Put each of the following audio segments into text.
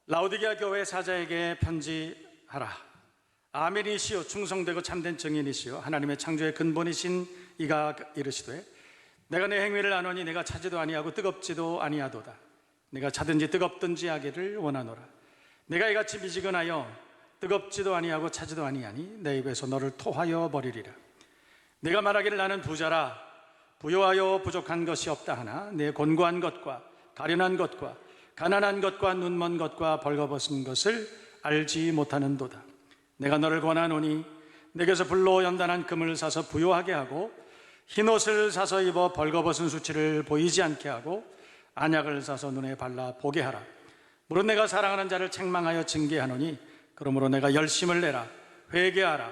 라오디게아 교회 사자에게 편지하라. 아멘이시오 충성되고 참된 증인이시오 하나님의 창조의 근본이신 이가 이르시되 내가 내 행위를 아노니 내가 차지도 아니하고 뜨겁지도 아니하도다. 내가 차든지 뜨겁든지 하기를 원하노라. 내가 이같이 미지근하여 뜨겁지도 아니하고 차지도 아니하니 내 입에서 너를 토하여 버리리라. 내가 말하기를 나는 부자라 부요하여 부족한 것이 없다 하나 내 곤고한 것과 가련한 것과 가난한 것과 눈먼 것과 벌거벗은 것을 알지 못하는도다. 내가 너를 권하노니 내게서 불로 연단한 금을 사서 부요하게 하고 흰옷을 사서 입어 벌거벗은 수치를 보이지 않게 하고 안약을 사서 눈에 발라 보게 하라. 물론 내가 사랑하는 자를 책망하여 징계하노니 그러므로 내가 열심을 내라. 회개하라.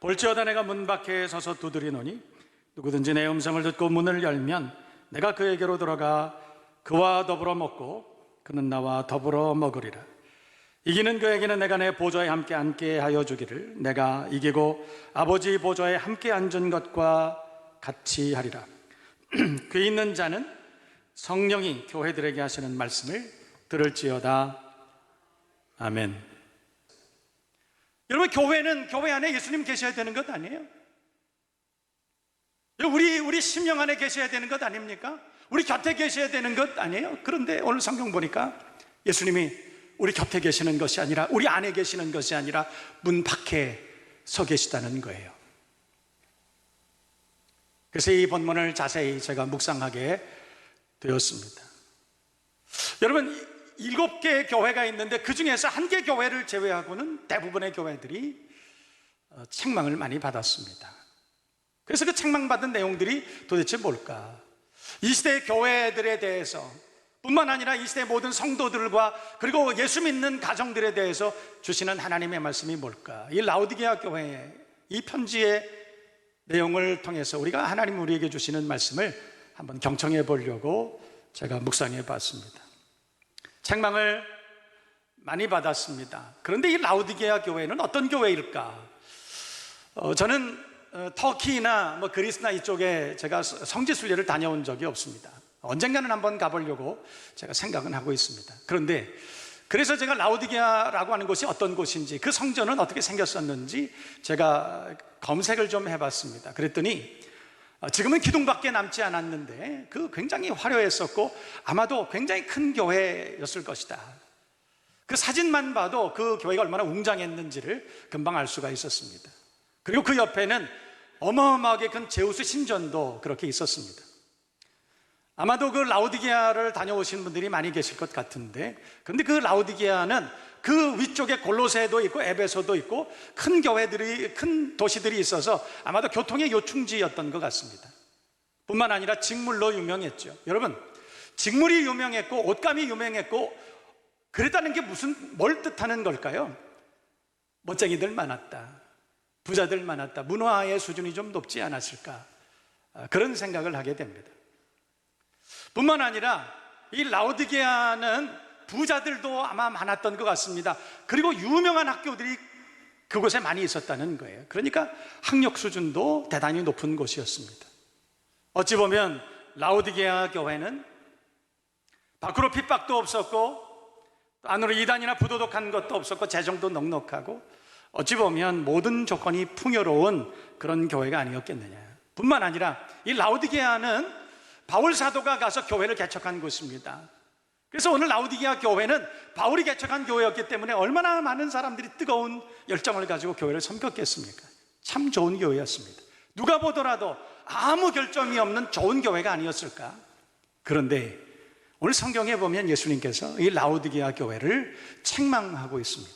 볼지어다 내가 문 밖에 서서 두드리노니 누구든지 내 음성을 듣고 문을 열면 내가 그에게로 들어가 그와 더불어 먹고 그는 나와 더불어 먹으리라. 이기는 그에게는 내가 내 보좌에 함께 앉게 하여 주기를 내가 이기고 아버지 보좌에 함께 앉은 것과 같이 하리라. 귀 있는 자는 성령이 교회들에게 하시는 말씀을 들을지어다. 아멘. 여러분, 교회 안에 예수님 계셔야 되는 것 아니에요? 우리 심령 안에 계셔야 되는 것 아닙니까? 우리 곁에 계셔야 되는 것 아니에요? 그런데 오늘 성경 보니까 예수님이 우리 곁에 계시는 것이 아니라 우리 안에 계시는 것이 아니라 문 밖에 서 계시다는 거예요. 그래서 이 본문을 자세히 제가 묵상하게 되었습니다. 여러분, 7개의 교회가 있는데 그 중에서 1개 교회를 제외하고는 대부분의 교회들이 책망을 많이 받았습니다. 그래서 그 책망받은 내용들이 도대체 뭘까? 이 시대의 교회들에 대해서 뿐만 아니라 이 시대의 모든 성도들과 그리고 예수 믿는 가정들에 대해서 주시는 하나님의 말씀이 뭘까? 이 라오디게아 교회의 이 편지의 내용을 통해서 우리가 하나님 우리에게 주시는 말씀을 한번 경청해 보려고 제가 묵상해 봤습니다. 책망을 많이 받았습니다. 그런데 이 라오디게아 교회는 어떤 교회일까? 저는 터키나 그리스나 이쪽에 제가 성지순례를 다녀온 적이 없습니다. 언젠가는 한번 가보려고 제가 생각은 하고 있습니다. 그런데 그래서 제가 라오디게아라고 하는 곳이 어떤 곳인지, 그 성전은 어떻게 생겼었는지 제가 검색을 좀 해봤습니다. 그랬더니 지금은 기둥밖에 남지 않았는데 그 굉장히 화려했었고 아마도 굉장히 큰 교회였을 것이다. 그 사진만 봐도 그 교회가 얼마나 웅장했는지를 금방 알 수가 있었습니다. 그리고 그 옆에는 어마어마하게 큰 제우스 신전도 그렇게 있었습니다. 아마도 그 라오디게아를 다녀오신 분들이 많이 계실 것 같은데, 그런데 그 라오디게아는 그 위쪽에 골로새도 있고 에베소도 있고 큰 교회들이, 큰 도시들이 있어서 아마도 교통의 요충지였던 것 같습니다. 뿐만 아니라 직물로 유명했죠. 여러분, 직물이 유명했고 옷감이 유명했고 그랬다는 게 뭘 뜻하는 걸까요? 멋쟁이들 많았다, 부자들 많았다, 문화의 수준이 좀 높지 않았을까, 그런 생각을 하게 됩니다. 뿐만 아니라 이 라오디게아는 부자들도 아마 많았던 것 같습니다. 그리고 유명한 학교들이 그곳에 많이 있었다는 거예요. 그러니까 학력 수준도 대단히 높은 곳이었습니다. 어찌 보면 라오디게아 교회는 밖으로 핍박도 없었고 안으로 이단이나 부도덕한 것도 없었고 재정도 넉넉하고 어찌 보면 모든 조건이 풍요로운 그런 교회가 아니었겠느냐. 뿐만 아니라 이 라오디게아는 바울 사도가 가서 교회를 개척한 곳입니다. 그래서 오늘 라오디게아 교회는 바울이 개척한 교회였기 때문에 얼마나 많은 사람들이 뜨거운 열정을 가지고 교회를 섬겼겠습니까? 참 좋은 교회였습니다. 누가 보더라도 아무 결점이 없는 좋은 교회가 아니었을까? 그런데 오늘 성경에 보면 예수님께서 이 라오디게아 교회를 책망하고 있습니다.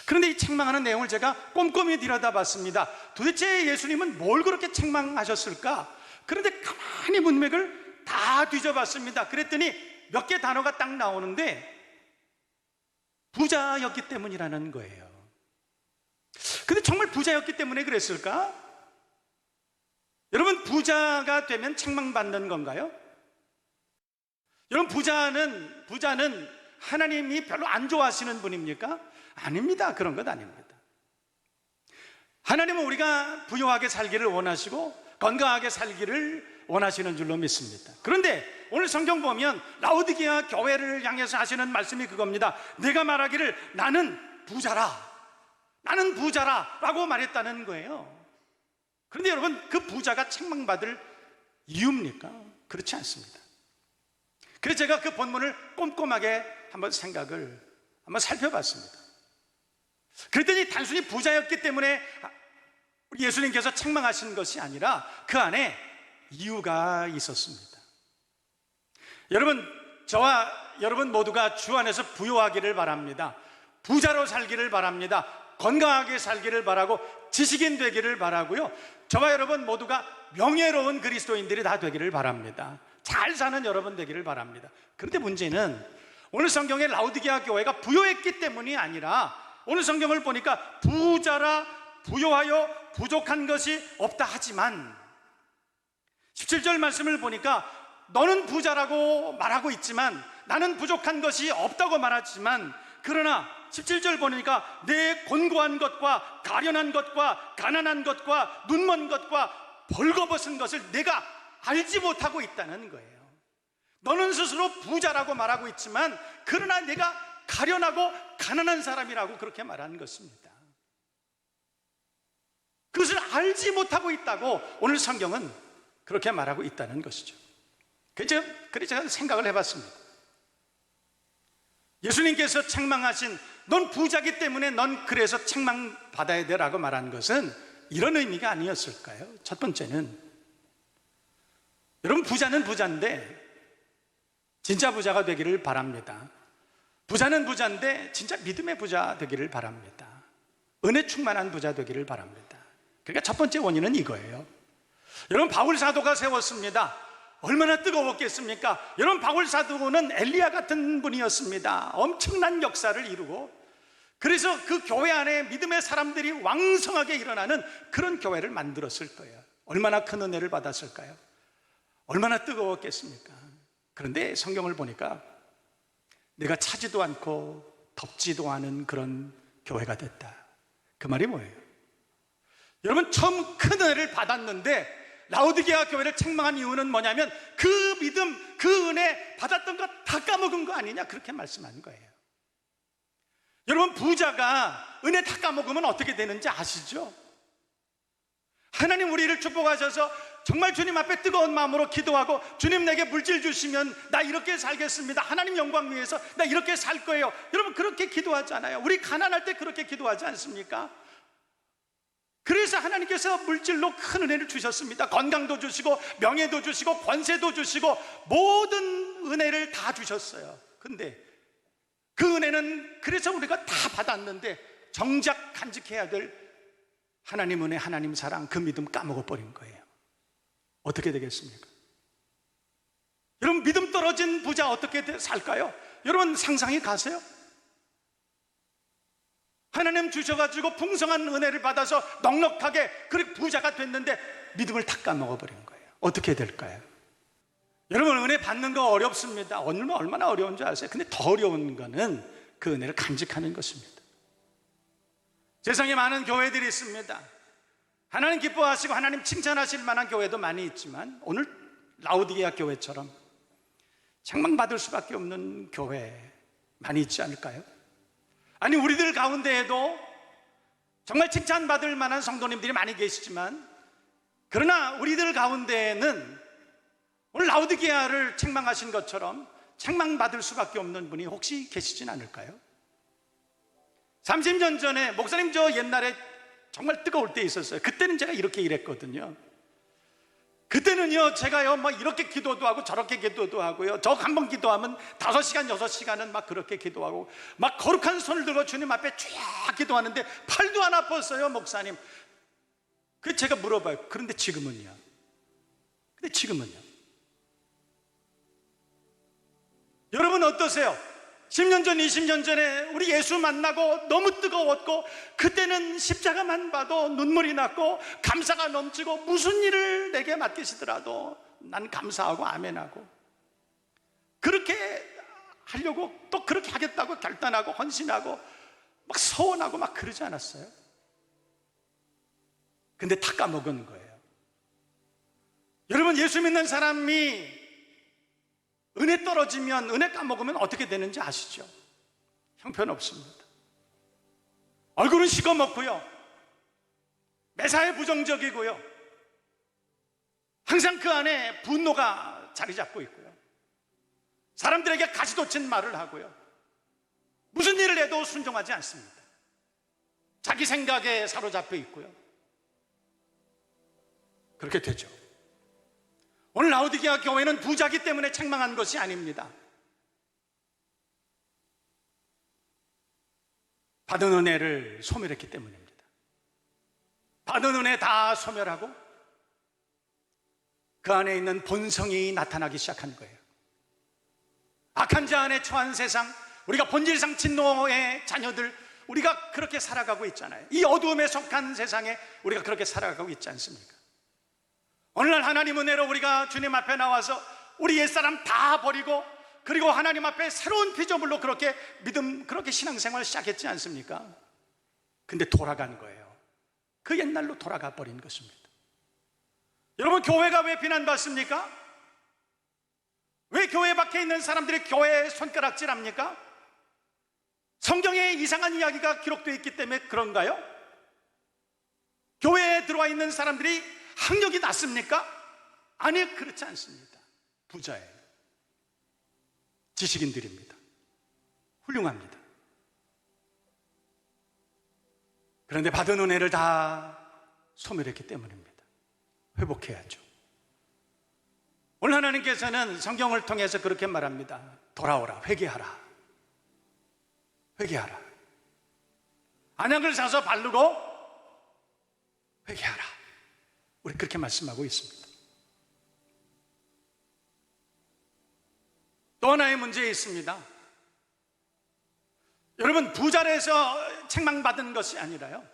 그런데 이 책망하는 내용을 제가 꼼꼼히 들여다봤습니다. 도대체 예수님은 뭘 그렇게 책망하셨을까? 그런데 가만히 문맥을 다 뒤져봤습니다. 그랬더니 몇 개 단어가 딱 나오는데 부자였기 때문이라는 거예요. 근데 정말 부자였기 때문에 그랬을까? 여러분, 부자가 되면 책망받는 건가요? 여러분, 부자는 하나님이 별로 안 좋아하시는 분입니까? 아닙니다. 그런 것 아닙니다. 하나님은 우리가 부유하게 살기를 원하시고 건강하게 살기를 원하시는 줄로 믿습니다. 그런데 오늘 성경 보면 라오디게아 교회를 향해서 하시는 말씀이 그겁니다. 내가 말하기를 나는 부자라 라고 말했다는 거예요. 그런데 여러분, 그 부자가 책망받을 이유입니까? 그렇지 않습니다. 그래서 제가 그 본문을 꼼꼼하게 한번 살펴봤습니다. 그랬더니 단순히 부자였기 때문에 우리 예수님께서 책망하신 것이 아니라 그 안에 이유가 있었습니다. 여러분, 저와 여러분 모두가 주 안에서 부요하기를 바랍니다. 부자로 살기를 바랍니다. 건강하게 살기를 바라고 지식인 되기를 바라고요. 저와 여러분 모두가 명예로운 그리스도인들이 다 되기를 바랍니다. 잘 사는 여러분 되기를 바랍니다. 그런데 문제는 오늘 성경의 라오디게아 교회가 부요했기 때문이 아니라 오늘 성경을 보니까 부자라 부요하여 부족한 것이 없다 하지만 17절 말씀을 보니까 너는 부자라고 말하고 있지만 나는 부족한 것이 없다고 말하지만 그러나 17절 보니까 내 곤고한 것과 가련한 것과 가난한 것과 눈먼 것과 벌거벗은 것을 내가 알지 못하고 있다는 거예요. 너는 스스로 부자라고 말하고 있지만 그러나 내가 가련하고 가난한 사람이라고 그렇게 말하는 것입니다. 그것을 알지 못하고 있다고 오늘 성경은 그렇게 말하고 있다는 것이죠. 그래서 제가 생각을 해봤습니다. 예수님께서 책망하신 넌 부자기 때문에 넌 그래서 책망받아야 돼 라고 말한 것은 이런 의미가 아니었을까요? 첫 번째는 여러분, 부자는 부자인데 진짜 부자가 되기를 바랍니다. 부자는 부자인데 진짜 믿음의 부자 되기를 바랍니다. 은혜 충만한 부자 되기를 바랍니다. 그러니까 첫 번째 원인은 이거예요. 여러분, 바울 사도가 세웠습니다. 얼마나 뜨거웠겠습니까? 여러분, 바울 사도는 엘리야 같은 분이었습니다. 엄청난 역사를 이루고 그래서 그 교회 안에 믿음의 사람들이 왕성하게 일어나는 그런 교회를 만들었을 거예요. 얼마나 큰 은혜를 받았을까요? 얼마나 뜨거웠겠습니까? 그런데 성경을 보니까 내가 차지도 않고 덥지도 않은 그런 교회가 됐다. 그 말이 뭐예요? 여러분, 처음 큰 은혜를 받았는데 라오디게아 교회를 책망한 이유는 뭐냐면 그 믿음, 그 은혜 받았던 거 다 까먹은 거 아니냐, 그렇게 말씀한 거예요. 여러분, 부자가 은혜 다 까먹으면 어떻게 되는지 아시죠? 하나님 우리를 축복하셔서 정말 주님 앞에 뜨거운 마음으로 기도하고 주님 내게 물질 주시면 나 이렇게 살겠습니다. 하나님 영광 위해서 나 이렇게 살 거예요. 여러분, 그렇게 기도하잖아요. 우리 가난할 때 그렇게 기도하지 않습니까? 그래서 하나님께서 물질로 큰 은혜를 주셨습니다. 건강도 주시고 명예도 주시고 권세도 주시고 모든 은혜를 다 주셨어요. 근데 그 은혜는 그래서 우리가 다 받았는데 정작 간직해야 될 하나님 은혜, 하나님 사랑, 그 믿음 까먹어버린 거예요. 어떻게 되겠습니까? 여러분, 믿음 떨어진 부자 어떻게 살까요? 여러분, 상상이 가세요? 하나님 주셔가지고 풍성한 은혜를 받아서 넉넉하게 그렇게 부자가 됐는데 믿음을 다 까먹어버린 거예요. 어떻게 될까요? 여러분, 은혜 받는 거 어렵습니다. 얼마나 어려운 줄 아세요? 근데 더 어려운 거는 그 은혜를 간직하는 것입니다. 세상에 많은 교회들이 있습니다. 하나님 기뻐하시고 하나님 칭찬하실 만한 교회도 많이 있지만 오늘 라오디게아 교회처럼 책망받을 수밖에 없는 교회 많이 있지 않을까요? 아니, 우리들 가운데에도 정말 칭찬받을 만한 성도님들이 많이 계시지만 그러나 우리들 가운데에는 오늘 라오디게아를 책망하신 것처럼 책망받을 수밖에 없는 분이 혹시 계시진 않을까요? 30년 전에 목사님, 저 옛날에 정말 뜨거울 때 있었어요. 그때는 제가 이렇게 일했거든요. 그때는요, 제가요, 뭐 이렇게 기도도 하고 저렇게 기도도 하고요. 저 한 번 기도하면 5시간, 6시간은 막 그렇게 기도하고 막 거룩한 손을 들고 주님 앞에 쫙 기도하는데 팔도 안 아팠어요, 목사님. 그 제가 물어봐요. 그런데 지금은요? 여러분 어떠세요? 10년 전, 20년 전에 우리 예수 만나고 너무 뜨거웠고 그때는 십자가만 봐도 눈물이 났고 감사가 넘치고 무슨 일을 내게 맡기시더라도 난 감사하고 아멘하고 그렇게 하려고 또 그렇게 하겠다고 결단하고 헌신하고 막 서원하고 막 그러지 않았어요? 근데 다 까먹은 거예요. 여러분, 예수 믿는 사람이 은혜 떨어지면, 은혜 까먹으면 어떻게 되는지 아시죠? 형편없습니다. 얼굴은 시커멓고요, 매사에 부정적이고요, 항상 그 안에 분노가 자리 잡고 있고요, 사람들에게 가시돋친 말을 하고요, 무슨 일을 해도 순종하지 않습니다. 자기 생각에 사로잡혀 있고요. 그렇게 되죠. 오늘 라오디게아 교회는 부자기 때문에 책망한 것이 아닙니다. 받은 은혜를 소멸했기 때문입니다. 받은 은혜 다 소멸하고 그 안에 있는 본성이 나타나기 시작한 거예요. 악한 자 안에 처한 세상, 우리가 본질상 진노의 자녀들, 우리가 그렇게 살아가고 있잖아요. 이 어두움에 속한 세상에 우리가 그렇게 살아가고 있지 않습니까? 오늘날 하나님 은혜로 우리가 주님 앞에 나와서 우리 옛사람 다 버리고, 그리고 하나님 앞에 새로운 피조물로 그렇게 믿음, 그렇게 신앙생활 시작했지 않습니까? 근데 돌아간 거예요. 그 옛날로 돌아가 버린 것입니다. 여러분, 교회가 왜 비난받습니까? 왜 교회 밖에 있는 사람들이 교회에 손가락질합니까? 성경에 이상한 이야기가 기록되어 있기 때문에 그런가요? 교회에 들어와 있는 사람들이 학력이 낮습니까? 아니, 그렇지 않습니다. 부자예요. 지식인들입니다. 훌륭합니다. 그런데 받은 은혜를 다 소멸했기 때문입니다. 회복해야죠. 오늘 하나님께서는 성경을 통해서 그렇게 말합니다. 돌아오라, 회개하라. 회개하라. 안약을 사서 바르고 회개하라. 우리 그렇게 말씀하고 있습니다. 또 하나의 문제 있습니다. 여러분, 부자라서 책망받은 것이 아니라요,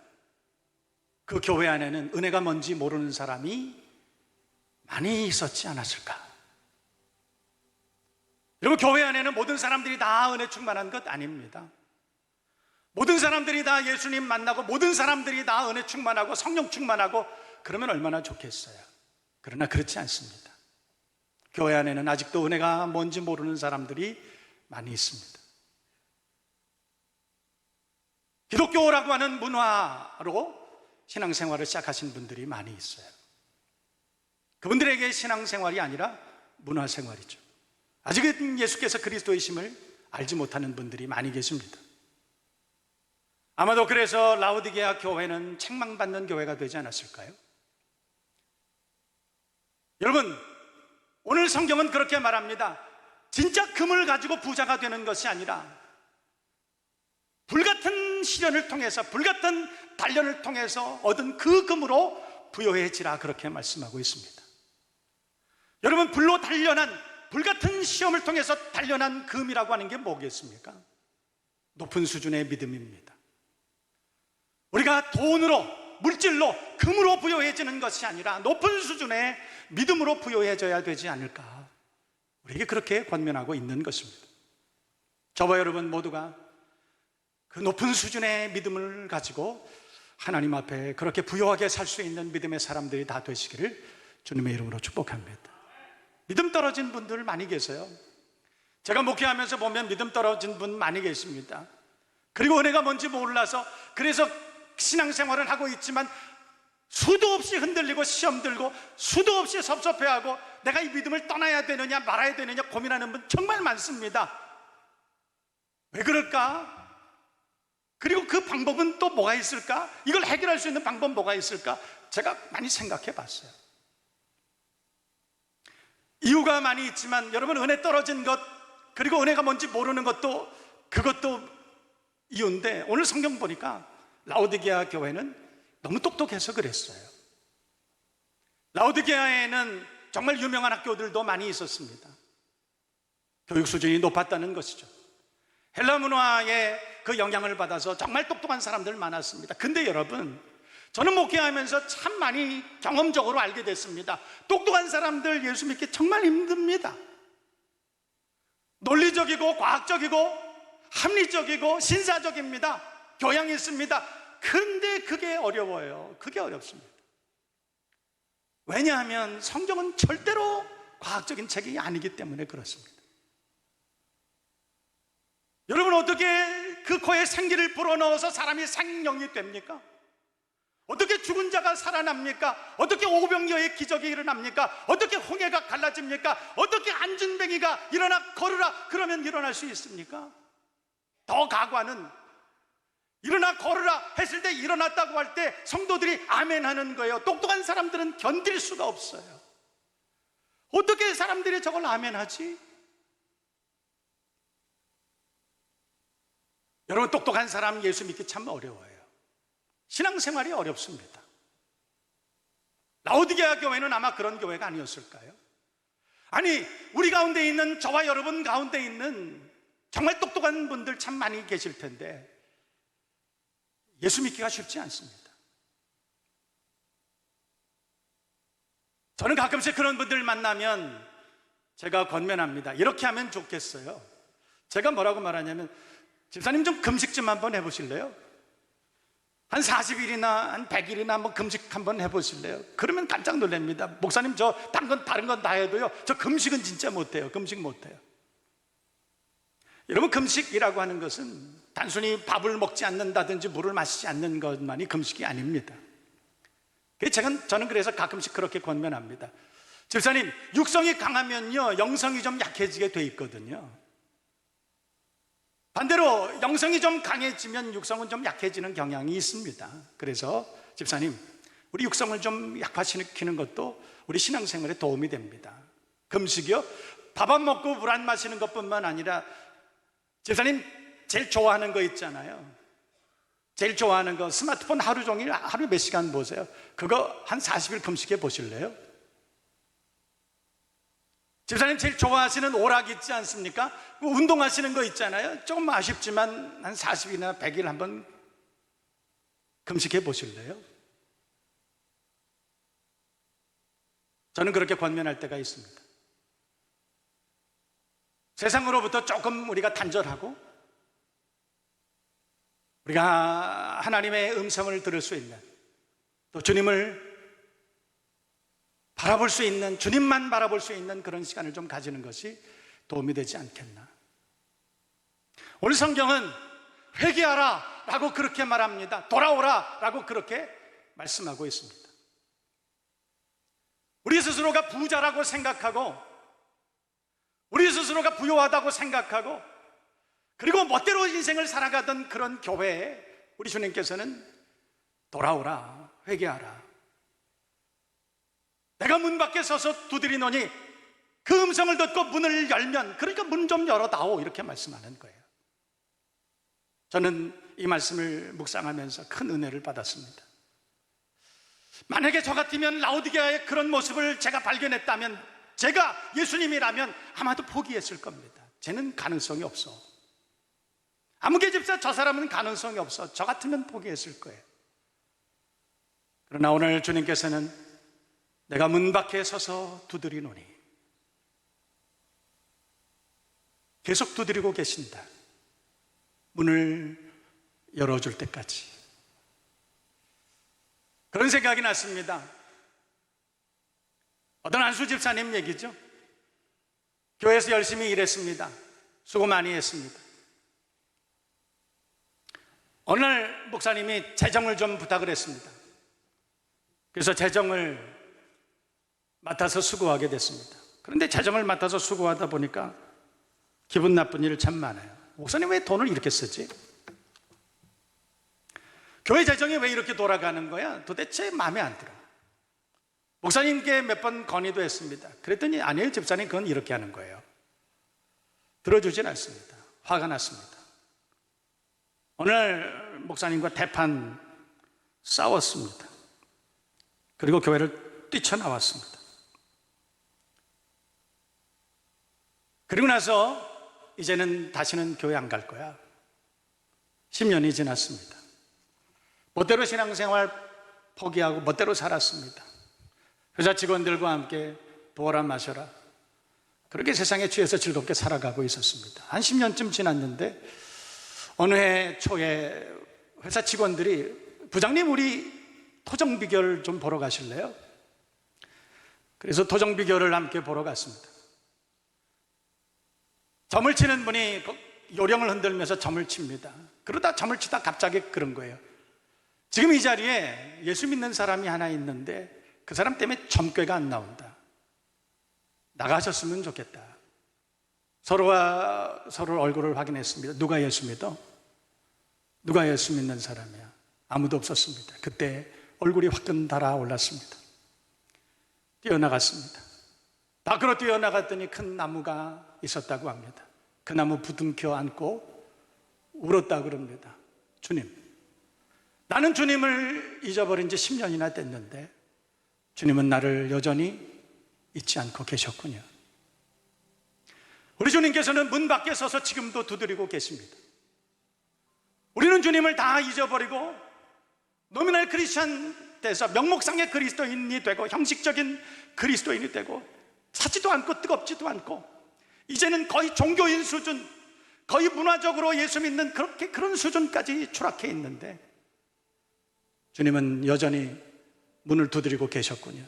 그 교회 안에는 은혜가 뭔지 모르는 사람이 많이 있었지 않았을까? 여러분, 교회 안에는 모든 사람들이 다 은혜 충만한 것 아닙니다. 모든 사람들이 다 예수님 만나고, 모든 사람들이 다 은혜 충만하고 성령 충만하고 그러면 얼마나 좋겠어요. 그러나 그렇지 않습니다. 교회 안에는 아직도 은혜가 뭔지 모르는 사람들이 많이 있습니다. 기독교라고 하는 문화로 신앙생활을 시작하신 분들이 많이 있어요. 그분들에게 신앙생활이 아니라 문화생활이죠. 아직은 예수께서 그리스도이심을 알지 못하는 분들이 많이 계십니다. 아마도 그래서 라오디게아 교회는 책망받는 교회가 되지 않았을까요? 여러분, 오늘 성경은 그렇게 말합니다. 진짜 금을 가지고 부자가 되는 것이 아니라 불같은 시련을 통해서, 불같은 단련을 통해서 얻은 그 금으로 부요해지라, 그렇게 말씀하고 있습니다. 여러분, 불로 단련한, 불같은 시험을 통해서 단련한 금이라고 하는 게 뭐겠습니까? 높은 수준의 믿음입니다. 우리가 돈으로, 물질로, 금으로 부요해지는 것이 아니라 높은 수준의 믿음으로 부요해져야 되지 않을까, 우리에게 그렇게 권면하고 있는 것입니다. 저와 여러분 모두가 그 높은 수준의 믿음을 가지고 하나님 앞에 그렇게 부요하게 살 수 있는 믿음의 사람들이 다 되시기를 주님의 이름으로 축복합니다. 믿음 떨어진 분들 많이 계세요. 제가 목회하면서 보면 믿음 떨어진 분 많이 계십니다. 그리고 은혜가 뭔지 몰라서, 그래서 신앙생활을 하고 있지만 수도 없이 흔들리고 시험 들고 수도 없이 섭섭해하고 내가 이 믿음을 떠나야 되느냐 말아야 되느냐 고민하는 분 정말 많습니다. 왜 그럴까? 그리고 그 방법은 또 뭐가 있을까? 이걸 해결할 수 있는 방법 뭐가 있을까? 제가 많이 생각해 봤어요. 이유가 많이 있지만 여러분, 은혜 떨어진 것, 그리고 은혜가 뭔지 모르는 것도, 그것도 이유인데, 오늘 성경 보니까 라오디게아 교회는 너무 똑똑해서 그랬어요. 라오디게아에는 정말 유명한 학교들도 많이 있었습니다. 교육 수준이 높았다는 것이죠. 헬라 문화의 그 영향을 받아서 정말 똑똑한 사람들 많았습니다. 근데 여러분, 저는 목회하면서 참 많이 경험적으로 알게 됐습니다. 똑똑한 사람들 예수 믿기 정말 힘듭니다. 논리적이고 과학적이고 합리적이고 신사적입니다. 교양이 있습니다. 근데 그게 어려워요. 그게 어렵습니다. 왜냐하면 성경은 절대로 과학적인 책이 아니기 때문에 그렇습니다. 여러분, 어떻게 그 코에 생기를 불어넣어서 사람이 생명이 됩니까? 어떻게 죽은 자가 살아납니까? 어떻게 오병이어의 기적이 일어납니까? 어떻게 홍해가 갈라집니까? 어떻게 안진뱅이가 일어나 걸으라 그러면 일어날 수 있습니까? 더 가관은 일어나 걸으라 했을 때 일어났다고 할 때 성도들이 아멘 하는 거예요. 똑똑한 사람들은 견딜 수가 없어요. 어떻게 사람들이 저걸 아멘 하지? 여러분, 똑똑한 사람 예수 믿기 참 어려워요. 신앙생활이 어렵습니다. 라오디게아 교회는 아마 그런 교회가 아니었을까요? 아니, 우리 가운데 있는, 저와 여러분 가운데 있는 정말 똑똑한 분들 참 많이 계실 텐데 예수 믿기가 쉽지 않습니다. 저는 가끔씩 그런 분들 만나면 제가 권면합니다. 이렇게 하면 좋겠어요. 제가 뭐라고 말하냐면, 집사님 좀 금식 좀 한번 해보실래요? 한 40일이나 한 100일이나 한번 금식 한번 해보실래요? 그러면 깜짝 놀랍니다. 목사님, 저 다른 건 다 해도요, 저 금식은 진짜 못해요. 금식 못해요. 여러분, 금식이라고 하는 것은 단순히 밥을 먹지 않는다든지 물을 마시지 않는 것만이 금식이 아닙니다. 저는 그래서 가끔씩 그렇게 권면합니다. 집사님, 육성이 강하면요 영성이 좀 약해지게 돼 있거든요. 반대로 영성이 좀 강해지면 육성은 좀 약해지는 경향이 있습니다. 그래서 집사님, 우리 육성을 좀 약화시키는 것도 우리 신앙생활에 도움이 됩니다. 금식이요? 밥 안 먹고 물 안 마시는 것뿐만 아니라, 집사님 제일 좋아하는 거 있잖아요. 제일 좋아하는 거, 스마트폰 하루 종일, 하루에 몇 시간 보세요. 그거 한 40일 금식해 보실래요? 집사님 제일 좋아하시는 오락 있지 않습니까? 운동하시는 거 있잖아요. 조금 아쉽지만 한 40일이나 100일 한번 금식해 보실래요? 저는 그렇게 권면할 때가 있습니다. 세상으로부터 조금 우리가 단절하고 우리가 하나님의 음성을 들을 수 있는, 또 주님을 바라볼 수 있는, 주님만 바라볼 수 있는 그런 시간을 좀 가지는 것이 도움이 되지 않겠나. 오늘 성경은 회개하라 라고 그렇게 말합니다. 돌아오라 라고 그렇게 말씀하고 있습니다. 우리 스스로가 부자라고 생각하고, 우리 스스로가 부유하다고 생각하고, 그리고 멋대로 인생을 살아가던 그런 교회에 우리 주님께서는 돌아오라, 회개하라, 내가 문 밖에 서서 두드리노니 그 음성을 듣고 문을 열면, 그러니까 문 좀 열어다오, 이렇게 말씀하는 거예요. 저는 이 말씀을 묵상하면서 큰 은혜를 받았습니다. 만약에 저 같으면 라오디게아의 그런 모습을 제가 발견했다면, 제가 예수님이라면 아마도 포기했을 겁니다. 쟤는 가능성이 없어. 아무개 집사, 저 사람은 가능성이 없어. 저 같으면 포기했을 거예요. 그러나 오늘 주님께서는 내가 문 밖에 서서 두드리노니, 계속 두드리고 계신다. 문을 열어줄 때까지. 그런 생각이 났습니다. 어떤 안수 집사님 얘기죠. 교회에서 열심히 일했습니다. 수고 많이 했습니다. 어느 날 목사님이 재정을 좀 부탁을 했습니다. 그래서 재정을 맡아서 수고하게 됐습니다. 그런데 재정을 맡아서 수고하다 보니까 기분 나쁜 일 참 많아요. 목사님 왜 돈을 이렇게 쓰지? 교회 재정이 왜 이렇게 돌아가는 거야? 도대체 마음에 안 들어. 목사님께 몇 번 건의도 했습니다. 그랬더니 아니에요 집사님, 그건 이렇게 하는 거예요. 들어주진 않습니다. 화가 났습니다. 오늘 목사님과 대판 싸웠습니다. 그리고 교회를 뛰쳐나왔습니다. 그리고 나서 이제는 다시는 교회 안 갈 거야. 10년이 지났습니다. 멋대로 신앙생활 포기하고 멋대로 살았습니다. 회사 직원들과 함께 부어라 마셔라, 그렇게 세상에 취해서 즐겁게 살아가고 있었습니다. 한 10년쯤 지났는데 어느 해 초에 회사 직원들이, 부장님 우리 토정 비결 좀 보러 가실래요? 그래서 토정 비결을 함께 보러 갔습니다. 점을 치는 분이 요령을 흔들면서 점을 칩니다. 그러다 점을 치다 갑자기 그런 거예요. 지금 이 자리에 예수 믿는 사람이 하나 있는데 그 사람 때문에 점괘가 안 나온다. 나가셨으면 좋겠다. 서로가 서로 얼굴을 확인했습니다. 누가 예수 믿어? 누가 예수 믿는 사람이야? 아무도 없었습니다. 그때 얼굴이 화끈 달아올랐습니다. 뛰어나갔습니다. 밖으로 뛰어나갔더니 큰 나무가 있었다고 합니다. 그 나무 부둥켜 안고 울었다 그럽니다. 주님, 나는 주님을 잊어버린 지 10년이나 됐는데 주님은 나를 여전히 잊지 않고 계셨군요. 우리 주님께서는 문 밖에 서서 지금도 두드리고 계십니다. 우리는 주님을 다 잊어버리고 노미널 크리스천 돼서 명목상의 그리스도인이 되고 형식적인 그리스도인이 되고 차지도 않고 뜨겁지도 않고 이제는 거의 종교인 수준, 거의 문화적으로 예수 믿는 그런 수준까지 추락해 있는데 주님은 여전히 문을 두드리고 계셨군요.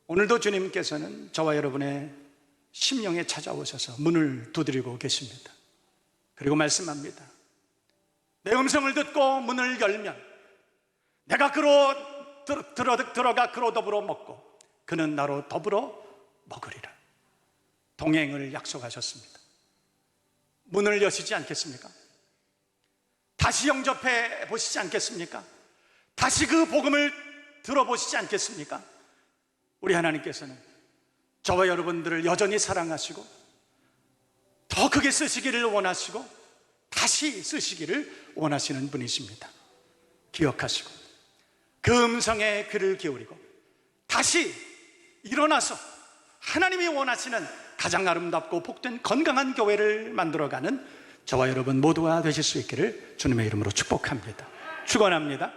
오늘도 주님께서는 저와 여러분의 심령에 찾아오셔서 문을 두드리고 계십니다. 그리고 말씀합니다. 내 음성을 듣고 문을 열면 내가 그로 들어가 그로 더불어 먹고 그는 나로 더불어 먹으리라. 동행을 약속하셨습니다. 문을 여시지 않겠습니까? 다시 영접해 보시지 않겠습니까? 다시 그 복음을 들어보시지 않겠습니까? 우리 하나님께서는 저와 여러분들을 여전히 사랑하시고 더 크게 쓰시기를 원하시고 다시 쓰시기를 원하시는 분이십니다. 기억하시고 그 음성에 귀를 기울이고 다시 일어나서 하나님이 원하시는 가장 아름답고 복된 건강한 교회를 만들어가는 저와 여러분 모두가 되실 수 있기를 주님의 이름으로 축복합니다. 축원합니다.